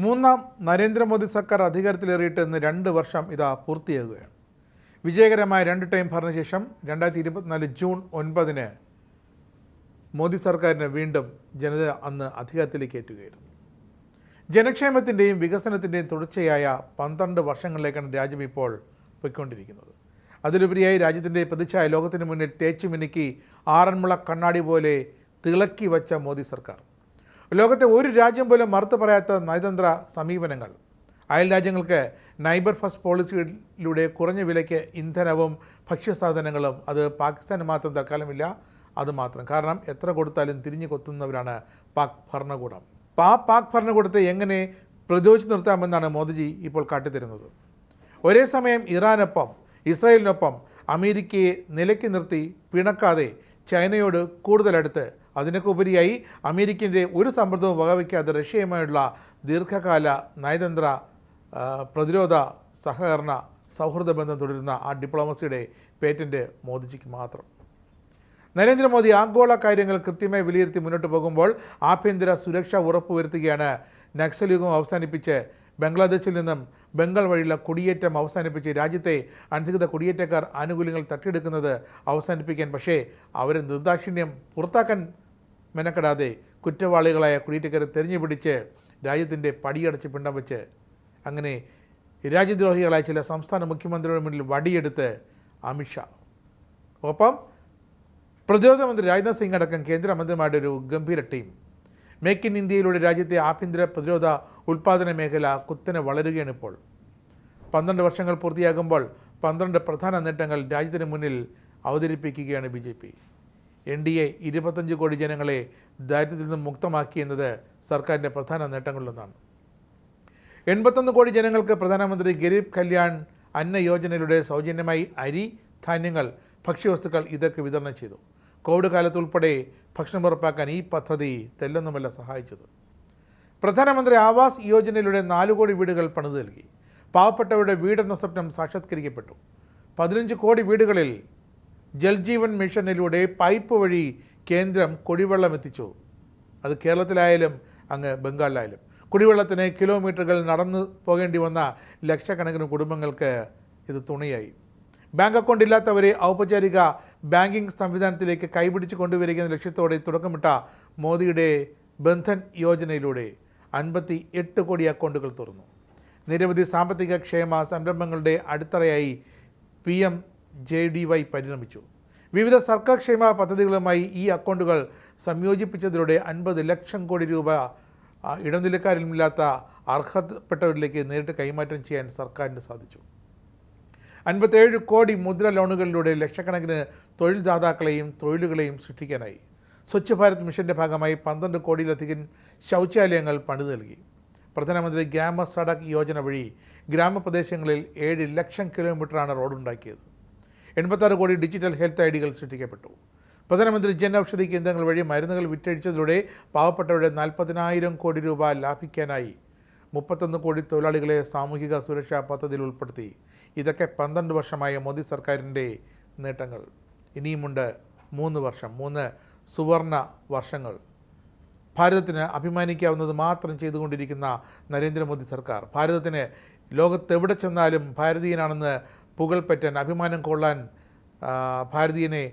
മൂന്നാം നരേന്ദ്രമോദി സർക്കാർ അധികാരത്തിലേറിയിട്ട് ഇന്ന് 2 വർഷം ഇതാ പൂർത്തിയാകുകയാണ്. വിജയകരമായ 2 ടൈം ഭരണശേഷം 2024 ജൂൺ 9 മോദി സർക്കാരിനെ വീണ്ടും ജനത അന്ന് അധികാരത്തിലേക്ക് ഏറ്റുകയായിരുന്നു. ജനക്ഷേമത്തിൻ്റെയും വികസനത്തിൻ്റെയും തുടർച്ചയായ 12 വർഷങ്ങളിലേക്കാണ് രാജ്യം ഇപ്പോൾ പോയിക്കൊണ്ടിരിക്കുന്നത്. അതിലുപരിയായി രാജ്യത്തിൻ്റെ പ്രതിച്ഛായ ലോകത്തിന് മുന്നിൽ തേച്ചു മിനുക്കി ആറന്മുള കണ്ണാടി പോലെ തിളക്കി വച്ച മോദി സർക്കാർ ലോകത്തെ ഒരു രാജ്യം പോലും മറുത്തു പറയാത്ത നയതന്ത്ര സമീപനങ്ങൾ, അയൽ രാജ്യങ്ങൾക്ക് നൈബർ ഫസ്റ്റ് പോളിസിയിലൂടെ കുറഞ്ഞ വിലയ്ക്ക് ഇന്ധനവും ഭക്ഷ്യസാധനങ്ങളും, അത് പാകിസ്ഥാന് മാത്രം തൽക്കാലമില്ല, അത് മാത്രം. കാരണം എത്ര കൊടുത്താലും തിരിഞ്ഞു കൊത്തുന്നവരാണ് പാക് ഭരണകൂടം. പാക് ഭരണകൂടത്തെ എങ്ങനെ പ്രതിരോധിച്ച് നിർത്താമെന്നാണ് മോദിജി ഇപ്പോൾ കാട്ടിത്തരുന്നത്. ഒരേ സമയം ഇറാനൊപ്പം ഇസ്രായേലിനൊപ്പം അമേരിക്കയെ നിലയ്ക്ക് നിർത്തി പിണക്കാതെ ചൈനയോട് കൂടുതലടുത്ത്, അതിനൊക്കെ ഉപരിയായി അമേരിക്കൻ്റെ ഒരു സമ്മർദ്ദവും വകവയ്ക്കാതെ റഷ്യയുമായുള്ള ദീർഘകാല നയതന്ത്ര പ്രതിരോധ സഹകരണ സൗഹൃദ ബന്ധം തുടരുന്ന ആ ഡിപ്ലോമസിയുടെ പേറ്റന്റ് മോദിജിക്ക് മാത്രം. നരേന്ദ്രമോദി ആഗോള കാര്യങ്ങൾ കൃത്യമായി വിലയിരുത്തി മുന്നോട്ട് പോകുമ്പോൾ ആഭ്യന്തര സുരക്ഷ ഉറപ്പുവരുത്തുകയാണ്. നക്സൽ യുഗം അവസാനിപ്പിച്ച് ബംഗ്ലാദേശിൽ നിന്നും ബംഗാൾ വഴിയുള്ള കുടിയേറ്റം അവസാനിപ്പിച്ച് രാജ്യത്തെ അനധികൃത കുടിയേറ്റക്കാർ ആനുകൂല്യങ്ങൾ തട്ടിയെടുക്കുന്നത് അവസാനിപ്പിക്കാൻ, പക്ഷേ അവരെ നിർദാക്ഷിണ്യം പുറത്താക്കാൻ മെനക്കെടാതെ കുറ്റവാളികളായ കുടിയേറ്റക്കാരെ തെരഞ്ഞുപിടിച്ച് രാജ്യത്തിൻ്റെ പടിയടച്ച് പിണ്ടം വെച്ച് അങ്ങനെ രാജ്യദ്രോഹികളായ ചില സംസ്ഥാന മുഖ്യമന്ത്രിയുടെ മുന്നിൽ വടിയെടുത്ത് അമിത്ഷാ, ഒപ്പം പ്രതിരോധ മന്ത്രി രാജ്നാഥ് സിംഗ് അടക്കം കേന്ദ്രമന്ത്രിമാരുടെ ഒരു ഗംഭീര ടീം. മേക്ക് ഇൻ ഇന്ത്യയിലൂടെ രാജ്യത്തെ ആഭ്യന്തര പ്രതിരോധ ഉൽപ്പാദന മേഖല കുത്തനെ വളരുകയാണ്. ഇപ്പോൾ 12 വർഷങ്ങൾ പൂർത്തിയാകുമ്പോൾ 12 പ്രധാന നേട്ടങ്ങൾ രാജ്യത്തിന് മുന്നിൽ അവതരിപ്പിക്കുകയാണ് BJP. NDA 25 കോടി ജനങ്ങളെ ദാരിദ്ര്യത്തിൽ നിന്നും മുക്തമാക്കിയെന്നത് സർക്കാരിൻ്റെ പ്രധാന നേട്ടങ്ങളിലൊന്നാണ്. 81 കോടി ജനങ്ങൾക്ക് പ്രധാനമന്ത്രി ഗരീബ് കല്യാൺ അന്ന യോജനയിലൂടെ സൗജന്യമായി അരി, ധാന്യങ്ങൾ, ഭക്ഷ്യവസ്തുക്കൾ ഇതൊക്കെ വിതരണം ചെയ്തു. കോവിഡ് കാലത്ത് ഉൾപ്പെടെ ഭക്ഷണം ഉറപ്പാക്കാൻ ഈ പദ്ധതി തെല്ലൊന്നുമല്ല സഹായിച്ചത്. പ്രധാനമന്ത്രി ആവാസ് യോജനയിലൂടെ 4 കോടി വീടുകൾ പണിതു നൽകി. പാവപ്പെട്ടവരുടെ വീടെന്ന സ്വപ്നം സാക്ഷാത്കരിക്കപ്പെട്ടു. 15 കോടി വീടുകളിൽ ജൽജീവൻ മിഷനിലൂടെ പൈപ്പ് വഴി കേന്ദ്രം കുടിവെള്ളം എത്തിച്ചു. അത് കേരളത്തിലായാലും അങ്ങ് ബംഗാളിലായാലും. കുടിവെള്ളത്തിന് കിലോമീറ്ററുകൾ നടന്നു പോകേണ്ടി വന്ന ലക്ഷക്കണക്കിന് കുടുംബങ്ങൾക്ക് ഇത് തുണയായി. ബാങ്ക് അക്കൗണ്ട് ഇല്ലാത്തവരെ ഔപചാരിക ബാങ്കിംഗ് സംവിധാനത്തിലേക്ക് കൈപിടിച്ച് കൊണ്ടുവരിക എന്ന ലക്ഷ്യത്തോടെ തുടക്കമിട്ട മോദിയുടെ ബന്ധൻ യോജനയിലൂടെ 58 കോടി അക്കൗണ്ടുകൾ തുറന്നു. നിരവധി സാമ്പത്തിക ക്ഷേമ സംരംഭങ്ങളുടെ അടിത്തറയായി PMJDY പരിണമിച്ചു. വിവിധ സർക്കാർ ക്ഷേമ പദ്ധതികളുമായി ഈ അക്കൗണ്ടുകൾ സംയോജിപ്പിച്ചതിലൂടെ 50 ലക്ഷം കോടി രൂപ ഇടനിലക്കാരില്ലാത്ത അർഹതപ്പെട്ടവരിലേക്ക് നേരിട്ട് കൈമാറ്റം ചെയ്യാൻ സർക്കാരിന് സാധിച്ചു. 57 കോടി മുദ്ര ലോണുകളിലൂടെ ലക്ഷക്കണക്കിന് തൊഴിൽദാതാക്കളെയും തൊഴിലുകളെയും സൃഷ്ടിക്കാനായി. സ്വച്ഛ് ഭാരത് മിഷൻ്റെ ഭാഗമായി 12 കോടിയിലധികം ശൗചാലയങ്ങൾ പണിതു നൽകി. പ്രധാനമന്ത്രി ഗ്രാമ സഡക് യോജന വഴി ഗ്രാമപ്രദേശങ്ങളിൽ 7 ലക്ഷം കിലോമീറ്ററാണ് റോഡുണ്ടാക്കിയത്. 86 കോടി ഡിജിറ്റൽ ഹെൽത്ത് ഐഡികൾ സൃഷ്ടിക്കപ്പെട്ടു. പ്രധാനമന്ത്രി ജൻ ഔഷധി കേന്ദ്രങ്ങൾ വഴി മരുന്നുകൾ വിറ്റഴിച്ചതിലൂടെ പാവപ്പെട്ടവരുടെ 40,000 കോടി രൂപ ലാഭിക്കാനായി. 31 കോടി തൊഴിലാളികളെ സാമൂഹിക സുരക്ഷാ പദ്ധതിയിൽ ഉൾപ്പെടുത്തി. ഇതൊക്കെ 12 വർഷമായ മോദി സർക്കാരിൻ്റെ നേട്ടങ്ങൾ. ഇനിയുമുണ്ട് 3 വർഷം, 3 സുവർണ വർഷങ്ങൾ. ഭാരതത്തിന് അഭിമാനിക്കാവുന്നത് മാത്രം ചെയ്തുകൊണ്ടിരിക്കുന്ന നരേന്ദ്രമോദി സർക്കാർ ഭാരതത്തിന് ലോകത്തെവിടെ ചെന്നാലും ഭാരതീയനാണെന്ന് പുകൾപ്പറ്റാൻ, അഭിമാനം കൊള്ളാൻ, ഭാരതീയനെ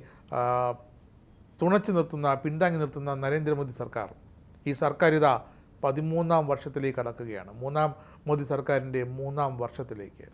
തുണച്ചു നിർത്തുന്ന, പിന്താങ്ങി നിർത്തുന്ന നരേന്ദ്രമോദി സർക്കാർ. ഈ സർക്കാർ ഇതാ 13ാം വർഷത്തിലേക്ക് കടക്കുകയാണ്. 3ാം മോദി സർക്കാരിൻ്റെ 3ാം വർഷത്തിലേക്ക്.